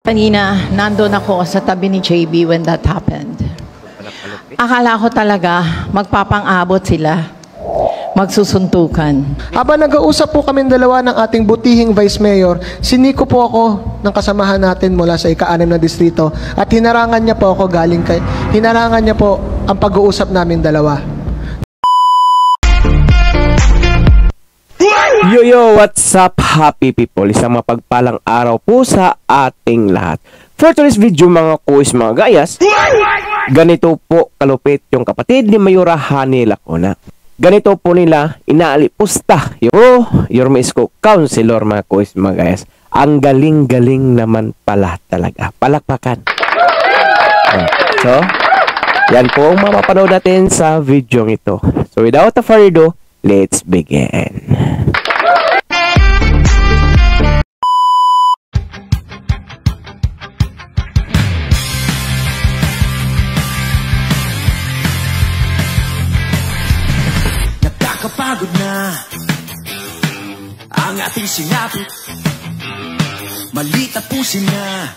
Kanina, nandun ako sa tabi ni JB when that happened. Akala ko talaga magpapang-abot sila, magsusuntukan. Habang nag-uusap po kami dalawa ng ating butihing Vice Mayor, siniko po ako ng kasamahan natin mula sa ika-6 na distrito at hinarangan niya po ako hinarangan niya po ang pag-uusap namin dalawa. Yo, what's up happy people? Isang mapagpalang araw po sa ating lahat. For today's video mga kuis, mga gayas, ganito po kalupit yung kapatid ni Mayora Hani Lacona. Ganito po nila inaalipusta yung Isko Councilor mga kuis, mga gayas. Ang galing-galing naman pala talaga. Palakpakan. So, yan po ang mapapanood natin sa video ito. So without a further ado, let's begin. Nakakapagod na ang ating sinapit, malit at pusin na.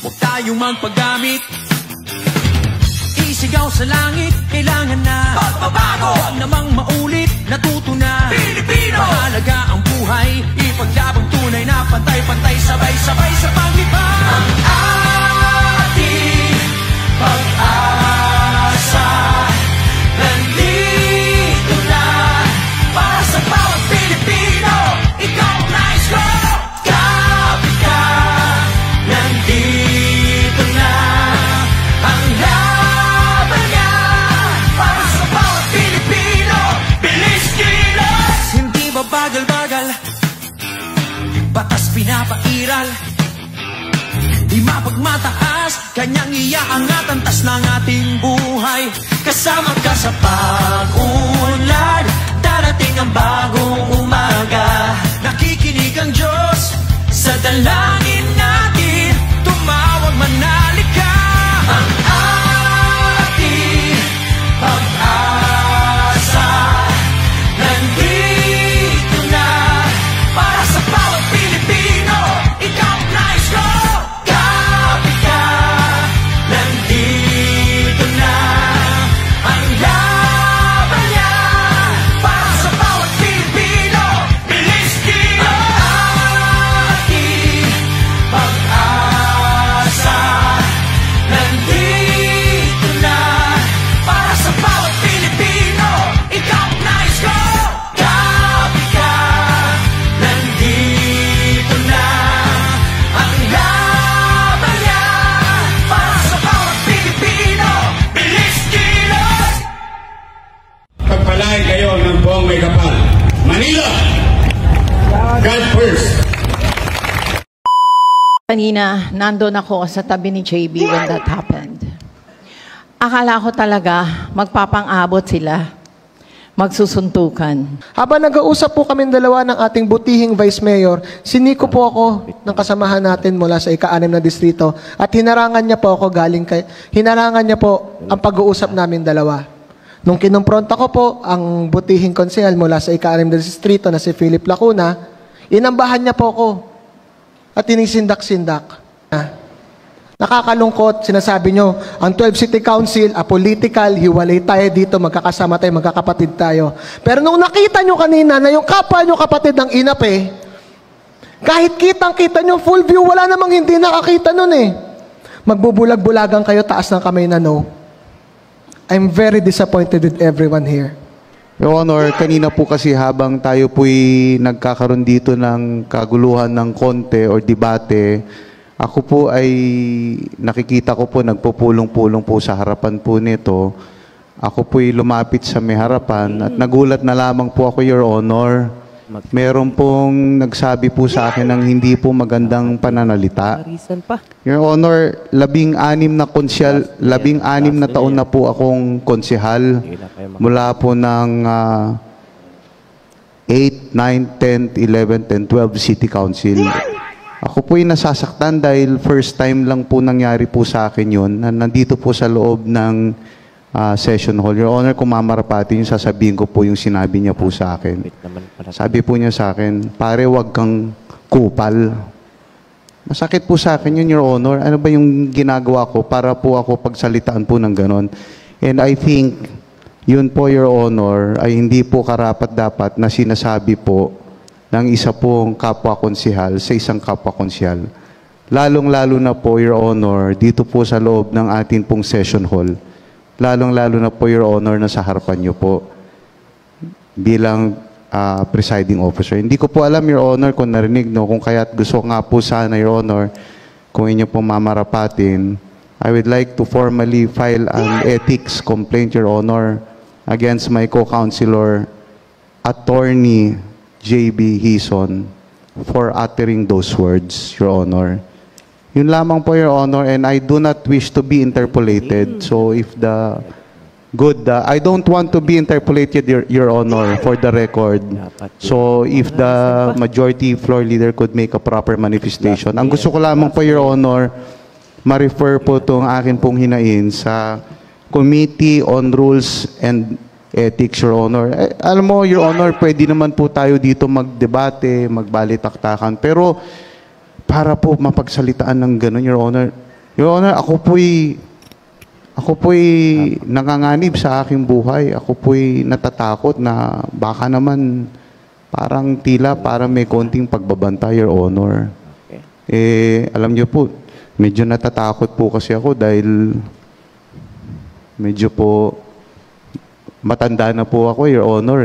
Huwag tayong magpagamit, isigaw sa langit, kailangan na pagbabago. Huwag namang maulit, natuto na Pilipino. Mahalaga ang buhay, ipaglabang tunay na pantay-pantay, sabay-sabay sa paglipad. Ang ating pag-asa nandito na para sa bawat Pilipino. Ikaw ang nais ko, kapit ka, nandito na ang laban niya para sa bawat Pilipino. Bilis kilos, hindi ba bagal-bagal, batas pinapairal, di mapagmataas, kanyang iaangat ang tas ng ating buhay. Kasama ka sa pag-unlad, darating ang bagong umaga. Nakikinig ang Diyos sa dalangin natin, tumawag manali ka. Ang ating pag-asa nandito na para sa bawat Pilipino. Ikaw ang nais ko, kapit ka, nandito na ang laban niya para sa bawat Pilipino. Bilis kilos, ating pag-asa nandito na para sa bawat Pilipino. Ikaw ang nais ko, kapit ka, nandito na ang laban niya para sa bawat Pilipino. Bilis kilos. Pagpalain kayo ng buong may kapal. Manila, God first. Kanina, nandun ako sa tabi ni JB when that happened. Akala ko talaga magpapang-abot sila, magsusuntukan. Habang nag-uusap po kami dalawa ng ating butihing Vice Mayor, siniko po ako ng kasamahan natin mula sa ika-6 na distrito at hinarangan niya po ako hinarangan niya po ang pag-uusap namin dalawa. Nung kinumpronta ko po ang butihing konsehal mula sa ika-6 na distrito na si Philip Lacuna, inambahan niya po ako at tinisindak-sindak. Nakakalungkot, sinasabi nyo, ang 12 City Council, apolitical, hiwalay tayo dito, magkakasama tayo, magkakapatid tayo. Pero nung nakita nyo kanina na yung kapwa nyo kapatid ng inap kahit kitang-kita nyo full view, wala namang hindi nakakita nun Magbubulag-bulagan kayo, taas ng kamay na no. I'm very disappointed with everyone here. Your Honor, kanina po kasi habang tayo po'y nagkakaroon dito ng kaguluhan ng konte or debate, ako po ay nakikita ko po nagpupulong-pulong po sa harapan po nito. Ako po'y lumapit sa may harapan at nagulat na lamang po ako, Your Honor. Meron pong nagsabi po sa akin ng hindi po magandang pananalita. Your Honor, 16 na taon na po akong konsehal mula po ng 8, 9, 10, 11, 10, 12 City Council. Ako po'y nasasaktan dahil first time lang po nangyari po sa akin yun. Nandito po sa loob ng session hall. Your Honor, kung mamarapati yung sasabihin ko po yung sinabi niya po sa akin. Sabi po niya sa akin, pare, wag kang kupal. Masakit po sa akin yun, Your Honor. Ano ba yung ginagawa ko para po ako pagsalitaan po ng ganon? And I think, yun po, Your Honor, ay hindi po karapat-dapat na sinasabi po ng isa pong kapwa-konsihal sa isang kapwa-konsihal. Lalong-lalo na po, Your Honor, dito po sa loob ng atin pong session hall. Lalong-lalo na po, Your Honor, na sa harapan niyo po bilang presiding officer. Hindi ko po alam, Your Honor, kung narinig, no, kung kaya't gusto nga po sana, Your Honor, kung inyo pong mamarapatin, I would like to formally file an ethics complaint, Your Honor, against my co-counselor, Attorney J.B. Hison, for uttering those words, Your Honor. Yun lamang po, Your Honor, and I do not wish to be interpolated. So if the I don't want to be interpolated, Your Honor, for the record. So if the majority floor leader could make a proper manifestation. Ang gusto ko lamang po, Your Honor, ma-refer po itong akin pong hinain sa Committee on Rules and Ethics, Your Honor. Alam mo, Your Honor, pwede naman po tayo dito magdebate, magbalitaktakan. Pero para po mapagsalitaan ng gano'n, Your Honor. Your Honor, ako po'y nanganganib sa aking buhay. Ako po'y natatakot na baka naman parang may konting pagbabanta, Your Honor. Alam niyo po, medyo natatakot po kasi ako dahil medyo po matanda na po ako, Your Honor.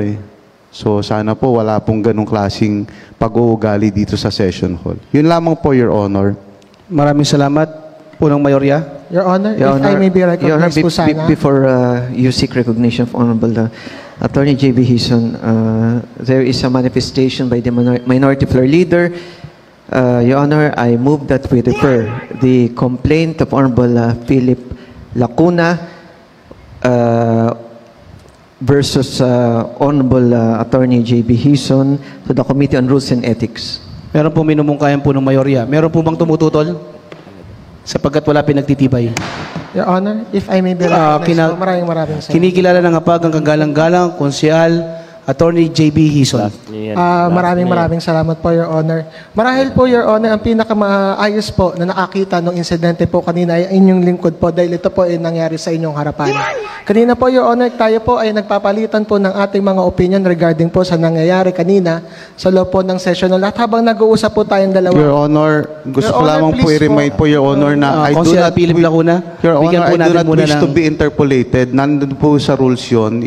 So sana po wala pong ganong klaseng pag-uugali dito sa session hall. Yun lamang po, Your Honor. Maraming salamat. Punong Mayorya. Your Honor, if I may be recognized po sana. Before you seek recognition of Honorable Attorney J.B. Hison, there is a manifestation by the Minority Floor Leader. Your Honor, I move that we refer the complaint of Honorable Philip Lacuna versus Honorable Attorney J.B. Hison to the Committee on Rules and Ethics. Meron po minumungkayan po ng Mayorya. Meron po bang tumututol? Sapagkat wala pinagtitibay. Your Honor, if I may be recognized po, maraming salamat. Kinikilala ng hapag ang kagalang-galang, Konsehal, Attorney J.B. Hison. Maraming salamat po, Your Honor. Marahil po, Your Honor, ang pinakamaayos po na nakakita ng insidente po kanina ay inyong lingkod po dahil ito po ay nangyari sa inyong harapan. Kanina po, Your Honor, tayo po ay nagpapalitan po ng ating mga opinion regarding po sa nangyayari kanina sa loob po ng session. At habang nag-uusap po tayong dalawa. Your Honor, gusto ko lamang po i-remind po, Your Honor, na I do not Philip Lacuna, Your Honor, I do not wish to be interpolated. Nandun po sa rules yun.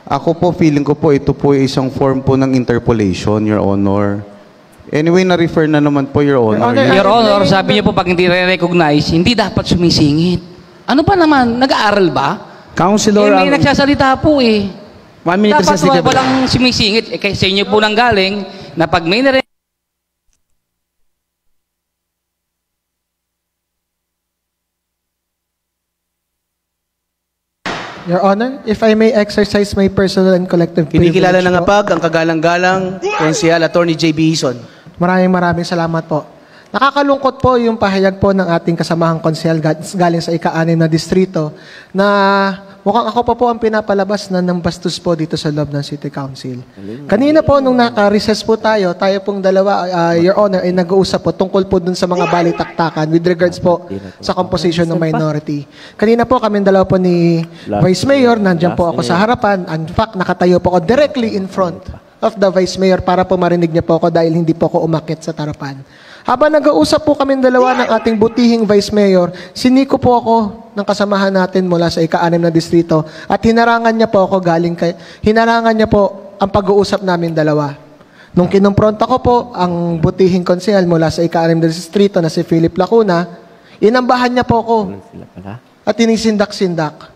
Ako po, feeling ko po, ito po ay isang form po ng interpolation, Your Honor. Anyway, na-refer na naman po, Your Honor. Your Honor, sabi niyo po pag hindi re-recognize, hindi dapat sumisingit. Ano pa naman? Nag-aaral ba? Councilor, may nagsasalita po eh. 1 minute dapat nagsasalita. walang sumisingit. Kasi sa inyo po nang galing na pag may Your Honor, if I may exercise my personal and collective privilege Kinikilala ng po. hapag ang kagalang-galang, Konsehal, Attorney J.B. Hison. Maraming salamat po. Nakakalungkot po yung pahayag po ng ating kasamahang konsehal galing sa ika-6 na distrito na mukhang ako pa po ang pinapalabas na ng bastos po dito sa loob ng City Council. Kanina po nung naka-recess po tayo pong dalawa, Your Honor, ay nag-uusap po tungkol po dun sa mga balitaktakan with regards po sa composition ng minority. Kanina po kami dalawa po ni Vice Mayor, nandiyan po ako sa harapan. In fact, nakatayo po ako directly in front of the Vice Mayor para po marinig niya po ako dahil hindi po ako umakyat sa tarapan. Habang nag-uusap po kami dalawa ng ating butihing Vice Mayor, siniko po ako ng kasamahan natin mula sa ika-6 na distrito at hinarangan niya po ako hinarangan niya po ang pag-uusap namin dalawa. Nung kinumpronta ko po ang butihing konsehal mula sa ika-6 na distrito na si Philip Lacuna, inambahan niya po ako at tinisindak-sindak.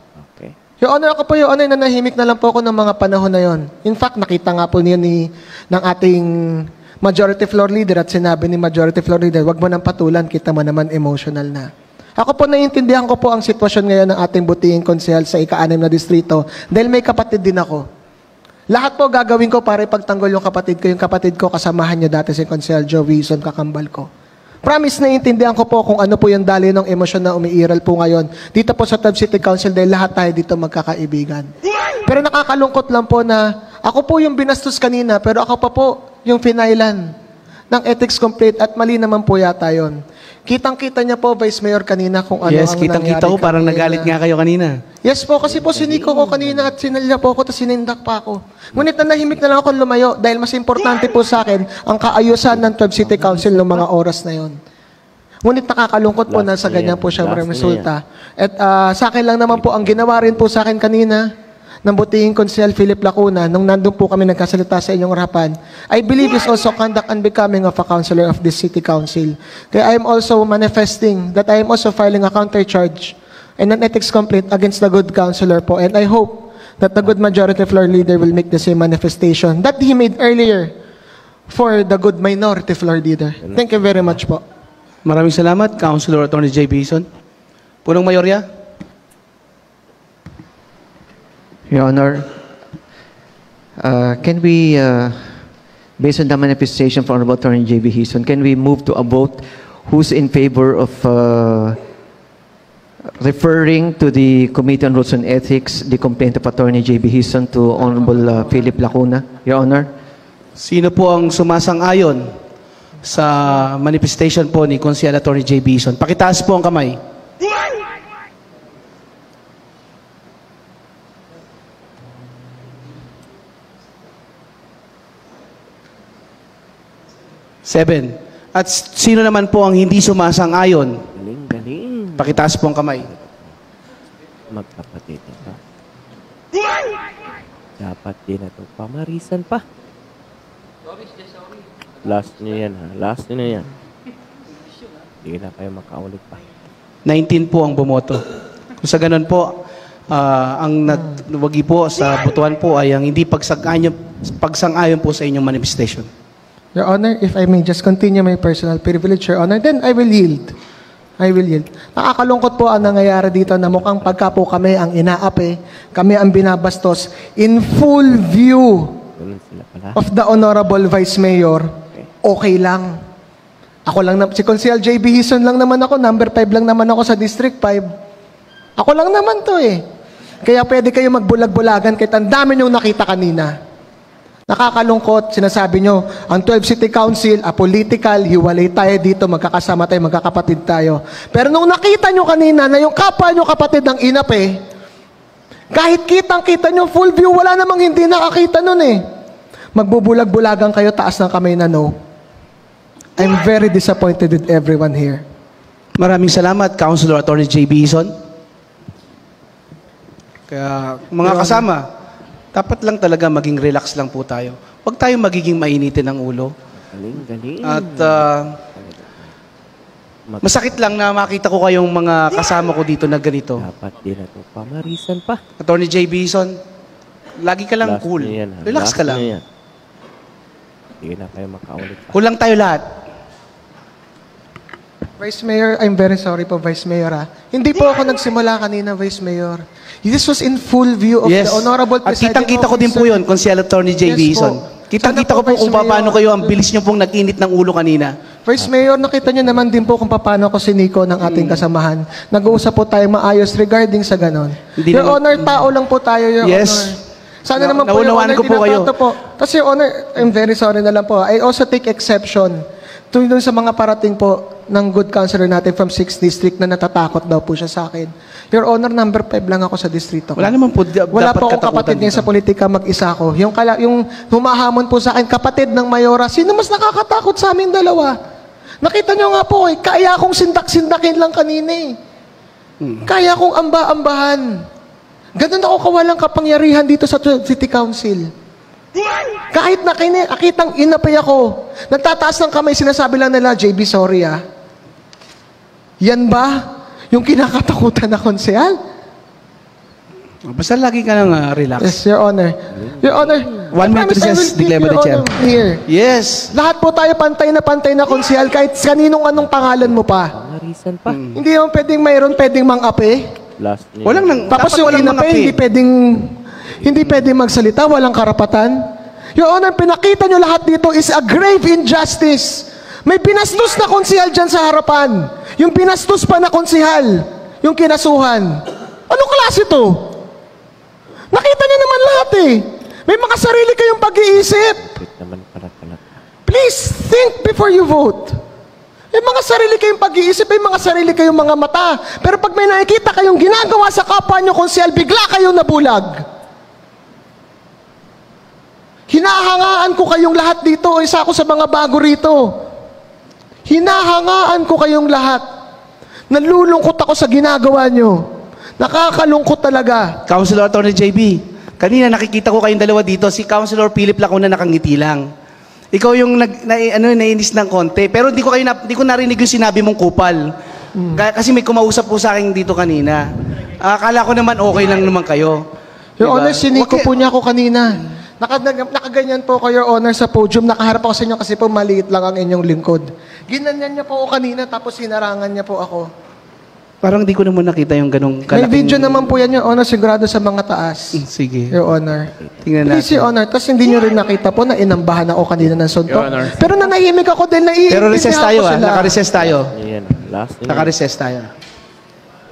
Your Honor, ako po, Your Honor, nanahimik na lang po ako ng mga panahon na yon. In fact, nakita nga po niya ng ating Majority Floor Leader at sinabi ni Majority Floor Leader, wag mo nang patulan, kita mo naman emotional na. Ako po, naiintindihan ko po ang sitwasyon ngayon ng ating butihing konsehal sa ika-6 na distrito dahil may kapatid din ako. Lahat po gagawin ko para ipagtanggol yung kapatid ko kasamahan niya dati si Konsehal Joey Hison, kakambal ko. Promise, naiintindihan ko po kung ano po yung dali ng emosyon na umiiral po ngayon dito po sa Tab City Council dahil lahat tayo dito magkakaibigan. Pero nakakalungkot lang po na ako po yung binastos kanina pero ako pa po yung finailan ng ethics complaint at mali naman po yata yun. Kitang-kita niya po, Vice Mayor, kanina kung ano Yes, ang kitang-kita nangyari ko, parang kanina. nagalit nga kayo kanina. Yes po, kasi po siniko ko kanina at sinalya po ako, tapos sinindak pa ako. Ngunit nanahimik na lang ako lumayo dahil mas importante po sa akin ang kaayusan ng 12 City Council ng mga oras na yon. Ngunit nakakalungkot po na sa ganyan po siya resulta. At sa akin lang naman po, ang ginawa rin po sa akin kanina, ng butihing Konsehal Philip Lacuna, nung nandun po kami nagkasalita sa inyong harapan, I believe is also conduct and becoming of a councilor of this city council. Kaya I am also manifesting that I am also filing a counter-charge and an ethics complaint against the good councilor po. And I hope that the good majority floor leader will make the same manifestation that he made earlier for the good minority floor leader. Thank you very much po. Maraming salamat, Councilor Attorney J. Bison. Punong Mayorya. Your Honor, can we, based on the manifestation from Honorable Attorney J.B. Hison, can we move to a vote who's in favor of referring to the Committee on Rules and Ethics the complaint of Attorney J.B. Hison to Honorable Philip Lacuna? Your Honor? Sino po ang sumasang-ayon sa manifestation po ni Konsehal Attorney J. Bison? Pakitaas po ang kamay. Seven. At sino naman po ang hindi sumasang-ayon? Galing. Pakitaas po ang kamay. Magkapatid ito. Dapat din na ito pamarisan pa. Last nyo yan, ha? Last nyo na yan. Hindi na kayo makaulit pa. 19 po ang bumoto. Kung sa ganun po, ang nagwagi po sa botohan po ay ang hindi pagsang-ayon po sa inyong manifestation. Your Honor, if I may just continue my personal privilege, Your Honor, then I will yield. I will yield. Nakakalungkot po ang nangyayari dito na mukhang pagka po kami ang inaapi, kami ang binabastos in full view of the Honorable Vice Mayor, okay lang. Ako lang, si Konsehal J.B. Hison lang naman ako, number 5 lang naman ako sa District 5. Ako lang naman to eh. Kaya pwede kayo magbulag-bulagan kahit ang dami niyong nakita kanina. Nakakalungkot, sinasabi nyo, ang 12 City Council, apolitical, hiwalay tayo dito, magkakasama tayo, magkakapatid tayo. Pero nung nakita nyo kanina na yung kapwa nyo kapatid ng inap eh, kahit kitang-kita nyo, full view, wala namang hindi nakakita nun eh. Magbubulag-bulagan kayo, taas ng kamay na no. I'm very disappointed with everyone here. Maraming salamat, Councilor Attorney J. Bison. Kaya, mga kasama, dapat lang talaga maging relax lang po tayo. Huwag tayo magiging mainitin ng ulo. Galing. At masakit lang na makita ko kayong mga kasama ko dito na ganito. Dapat din na ito pamarisan pa. Attorney J. Bison, lagi ka lang Last cool. nyo yan, ha? Relax Last ka nyo lang. yan. Hindi na kayo makaulit pa. Kulang tayo lahat. Vice Mayor, I'm very sorry po, Vice Mayor. Hindi po ako nagsimula kanina, Vice Mayor. This was in full view of Yes. the Honorable At Presiding kitang-kita ko din po Officer. yun, Konsehal Attorney J. Yes Bison. po. Kitang-kita Sana ko po, po kung Vice paano Mayor, kayo, ang bilis nyo pong nag-init ng ulo kanina. Vice Mayor, nakita niyo naman din po kung paano ko siniko ng ating kasamahan. Nag-uusap po tayo maayos regarding sa ganon. Hindi Your naman- Honor, tao lang po tayo, Your Yes. Honor. Sana naman po, Your Naunawaan Honor, ko po kayo. tinatrato po. Tapos, Your Honor, I'm very sorry na lang po. I also take exception to dun sa mga parating po ng good counselor natin from 6th District na natatakot daw po siya sa akin. Your Honor, number 5 lang ako sa distrito ko. Wala naman po Wala dapat po akong katakutan kapatid niya dito. sa politika, mag-isa ko. Yung humahamon po sa akin, kapatid ng Mayora, sino mas nakakatakot sa aming dalawa? Nakita niyo nga po eh, kaya akong sindak-sindakin lang kanina eh. Kaya akong amba-ambahan. Ganun ako kawalang kapangyarihan dito sa City Council. Kahit nakitang inapay ako, nagtataas ng kamay, sinasabi lang nila, JB, sorry ah. Yan ba yung kinakatakutan na konsehal? Basta lagi ka nang relax. Yes, Your Honor. Your Honor, 1 minute I promise I will recess, speak, declare by the Your chair. Honor, here. Yes. Lahat po tayo pantay na konsehal, kahit kaninong anong pangalan mo pa. Pamarisan pa. Hindi naman pwedeng mayroon, pwedeng mang-ape. Last nyo Walang yan. nang Tapos dapat yung walang inape, mga hindi pwedeng magsalita, walang karapatan. Your Honor, pinakita nyo lahat dito is a grave injustice. May pinastos na konsehal dyan sa harapan. Yung pinastos pa na konsehal, yung kinasuhan. Anong klase to? Nakita nyo naman lahat eh. May mga sarili kayong pag-iisip. Wait naman pala. Please think before you vote. May mga sarili kayong pag-iisip, may mga sarili kayong mga mata. Pero pag may nakikita kayong ginagawa sa kapwa nyo konsehal, bigla kayong nabulag. Hinahangaan ko kayong lahat dito. Isa ako sa mga bago rito. Hinahangaan ko kayong lahat. Nalulungkot ako sa ginagawa nyo. Nakakalungkot talaga. Councilor Atty. JB, kanina nakikita ko kayong dalawa dito. Si Councilor Philip Lacuna nakangiti lang. Ikaw yung nainis ng konti. Pero di ko narinig yung sinabi mong kupal. Kasi may kumausap po sa akin dito kanina. Akala ko naman okay lang naman kayo. Your Honor, siniko po niya ako kanina. Nakaganyan po ko, Your Honor, sa podium. Nakaharap ako sa inyo kasi po maliit lang ang inyong lingkod. Ginanyan niya po ako kanina tapos hinarangan niya po ako. Parang di ko naman nakita yung ganong May video naman po yan, Your Honor, sigurado sa mga taas. Sige. Your Honor. Tingnan Please, natin. Your Honor. Tapos hindi nyo rin nakita po na inambahan ako kanina ng suntok. Pero nanahimik ako dahil naiintindihan Pero recess tayo ko sila. Naka-recess tayo. Ayan, last. Naka-recess tayo.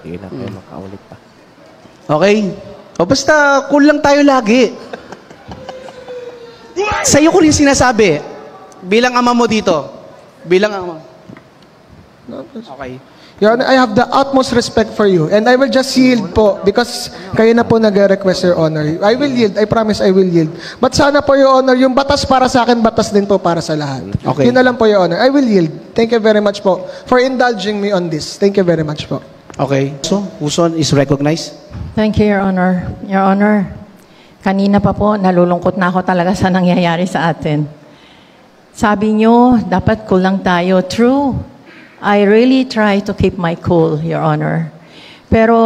Sige na kayo makaulit pa. Okay? O basta, cool lang tayo lagi. Sa'yo ko rin sinasabi. Bilang ama mo dito. Bilang ama. Okay. Your Honor, I have the utmost respect for you. And I will just yield po because kayo na po nag-request, Your Honor. I will yield. I promise I will yield. But sana po, Your Honor, yung batas para sa akin, batas din po para sa lahat. Okay. Yun na lang po, Your Honor. I will yield. Thank you very much po for indulging me on this. Thank you very much po. Okay. So, Uson is recognized. Thank you, Your Honor. Your Honor, kanina pa po, nalulungkot na ako talaga sa nangyayari sa atin. Sabi nyo, dapat kulang tayo. True. I really try to keep my cool, Your Honor. Pero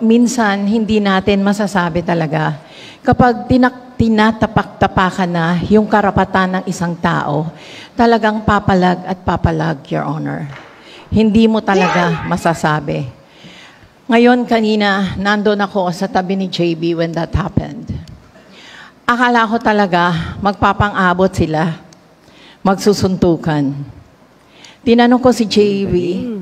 minsan, hindi natin masasabi talaga. Kapag tinatapak-tapakan na yung karapatan ng isang tao, talagang papalag at papalag, Your Honor. Hindi mo talaga masasabi. Ngayon, kanina, nandun ako sa tabi ni JB when that happened. Akala ko talaga, magpapang-abot sila, magsusuntukan. Tinanong ko si JB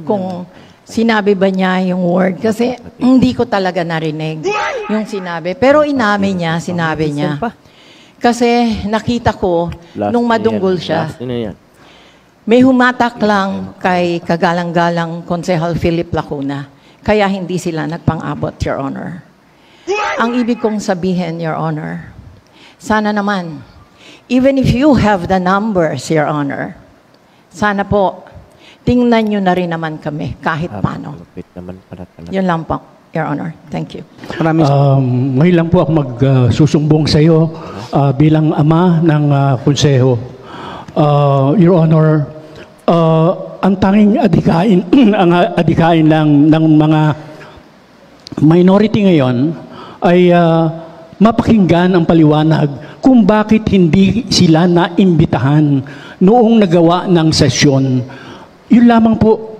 kung sinabi ba niya yung word kasi hindi ko talaga narinig yung sinabi. Pero inamin niya, sinabi niya. Kasi nakita ko nung madunggol siya. May humatak lang kay kagalang-galang Konsehal Philip Lacuna. Kaya hindi sila nagpang-abot, Your Honor. Ang ibig kong sabihin, Your Honor, sana naman, even if you have the numbers, Your Honor, sana po, tingnan nyo na rin naman kami kahit paano. Yun lang po, Your Honor. Thank you. Ngayon lang po ako magsusumbong sa iyo bilang ama ng konseho. Your Honor, ang tanging adhikain, ang adhikain lang ng mga minority ngayon ay mapakinggan ang paliwanag kung bakit hindi sila naimbitahan noong nagawa ng sesyon. Yun lamang po,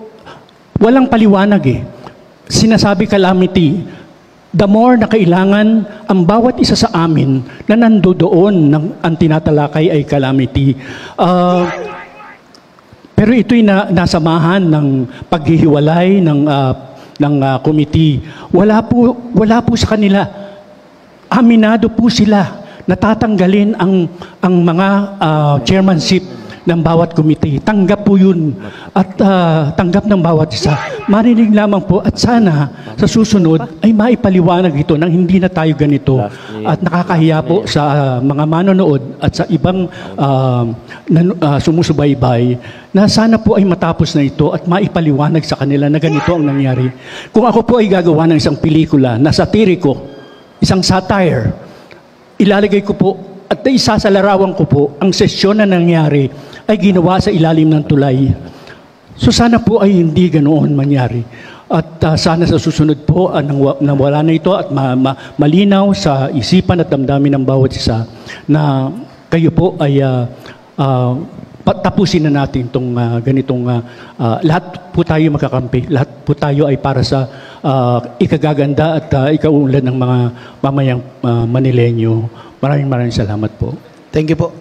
walang paliwanag eh. Sinasabi calamity, the more na kailangan ang bawat isa sa amin na nandoon ng ang tinatalakay ay calamity. Pero ito'y nasamahan ng paghihiwalay ng committee. Wala po sa kanila. Aminado po sila. Natatanggalin ang mga chairmanship ng bawat committee. Tanggap po yun. At tanggap ng bawat isa. Marinig lamang po at sana sa susunod ay maipaliwanag ito nang hindi na tayo ganito. At nakakahiya po sa mga manonood at sa ibang sumusubaybay na sana po ay matapos na ito at maipaliwanag sa kanila na ganito ang nangyari. Kung ako po ay gagawa ng isang pelikula na satiriko, isang satire, ilalagay ko po at isasalarawan ko po ang sesyon na nangyari ay ginawa sa ilalim ng tulay. So sana po ay hindi ganoon mangyari. At sana sa susunod po nawala na ito at malinaw sa isipan at damdamin ng bawat isa na kayo po ay tapusin na natin itong ganitong lahat po tayo makakampi. Lahat po tayo ay para sa ikagaganda at ikaunlad ng mga mamayang Manileño. Maraming salamat po. Thank you po.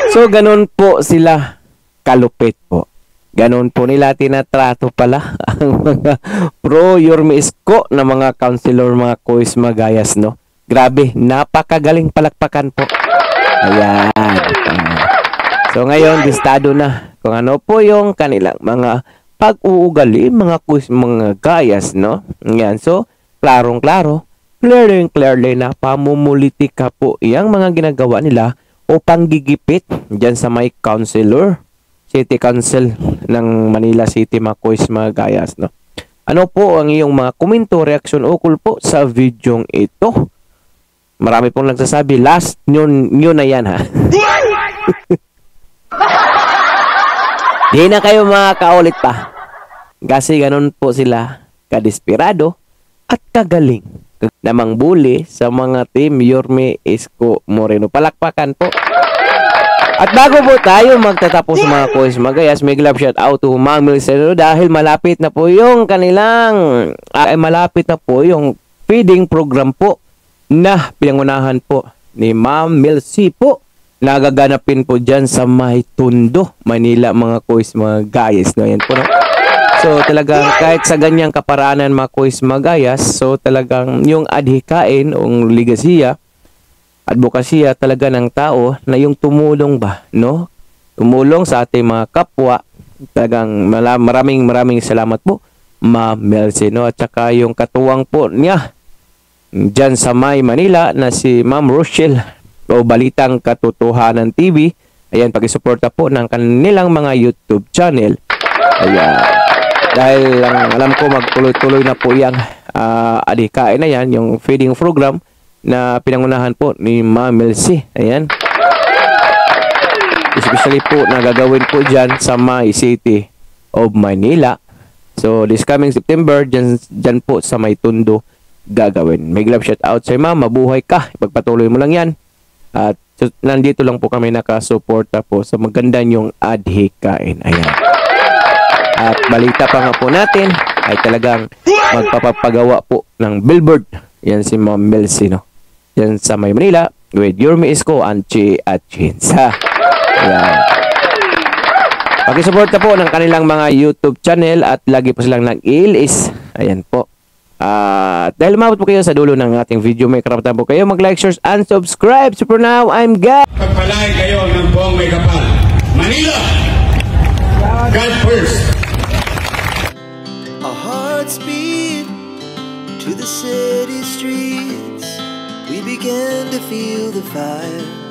So, ganun po sila kalupit po. Ganun po nila tinatrato pala ang mga pro Yorme Isko na mga councilor, mga Kuis Magayas, no? Grabe, napakagaling palakpakan po. Ayan. So ngayon, listado na kung ano po yung kanilang mga pag-uugali, mga gayas, no? Ayan, so, klarong-klaro, clearly na pamumulitika po yung mga ginagawa nila o panggigipit dyan sa may councilor, City Council ng Manila City, mga kuis, mga gayas, no? Ano po ang iyong mga komento, reaksyon ukol po sa videong ito? Marami pong nagsasabi, last nyo na yan, ha? Di na kayo makakaulit pa. Kasi ganun po sila kadesperado at kagaling na mangbuli sa mga team Yorme Isko Moreno. Palakpakan po. At bago po tayo magtatapos mga kuis, mga gayas, may love shout out to Ma'am Milceno dahil malapit na po yung kanilang malapit na po yung feeding program po na pinangunahan po ni Ma'am Milcy po. Nagaganapin po dyan sa may Tondo, Manila, mga kuis, mga gayas. No? Yan po, no? So talagang kahit sa ganyang kaparaanan mga kuis, mga gayas, so talagang yung adhikain o ligasiya, advokasya talaga ng tao na yung tumulong ba, no? Tumulong sa ating mga kapwa. Talagang maraming salamat po, Ma'am Melcy, no? At saka yung katuwang po niya dyan sa may Manila na si Ma'am Rochelle o Balitang Katotohanan TV. Ayan, pag-isuporta po ng kanilang mga YouTube channel. Ayan. Dahil alam ko magtuloy-tuloy na po yung adhikain na yan, yung feeding program na pinangunahan po ni Ma'am Melcy. Ayan. Especially po nagagawin po dyan sa may City of Manila. So, this coming September, dyan po sa may Tondo gagawin. May love shout out sa Ma'am. Mabuhay ka. Ipagpatuloy mo lang yan. At nandito lang po kami nakasuporta po sa maganda nyong adhikain. Ayan. At balita pa nga po natin ay talagang magpapagawa po ng billboard. Yan si Ma'am Melcy, no? Yan sa may Manila with Yorme Isko, Anchi at Chinsa. Ayan. Pakisuporta po ng kanilang mga YouTube channel at lagi po silang nag-iilis. Ayan po. Dahil umabot po kayo sa dulo ng ating video, may karapatan po kayo mag-like, share, and subscribe. So for now, I'm God. Pagpalain kayo ng buong may kapal. Manila! God first! Our hearts beat to the city streets. We began to feel the fire.